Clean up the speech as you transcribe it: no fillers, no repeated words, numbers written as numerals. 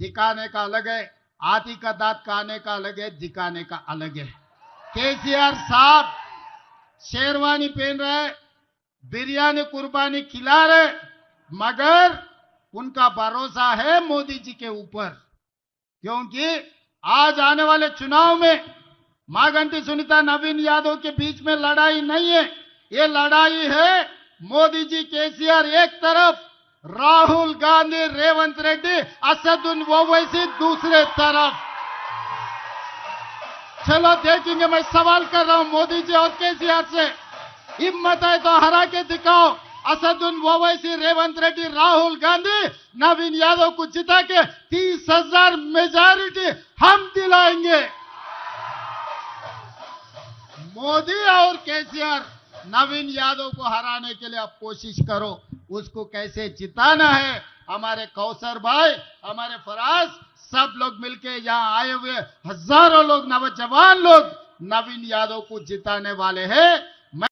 दिखाने का अलग है, हाथी का दांत खाने का अलग है, दिखाने का अलग है। केसीआर साहब शेरवानी पहन रहे, बिरयानी कुर्बानी खिला रहे, मगर उनका भरोसा है मोदी जी के ऊपर, क्योंकि आज आने वाले चुनाव में माघंटी सुनीता नवीन यादव के बीच में लड़ाई नहीं है। ये लड़ाई है मोदी जी केसीआर एक तरफ, राहुल गांधी रेवंत रेड्डी असदुद्दीन ओवैसी दूसरे तरफ। चलो देखेंगे। मैं सवाल कर रहा हूं मोदी जी और केसीआर से, हिम्मत है तो हरा के दिखाओ। असदुद्दीन ओवैसी, रेवंत रेड्डी, राहुल गांधी, नवीन यादव को जिता के 30,000 मेजॉरिटी हम दिलाएंगे। मोदी और केसीआर नवीन यादव को हराने के लिए आप कोशिश करो, उसको कैसे जिताना है। हमारे कौसर भाई, हमारे फराज, सब लोग मिलके यहाँ आए हुए हजारों लोग, नौजवान लोग नवीन यादव को जिताने वाले हैं।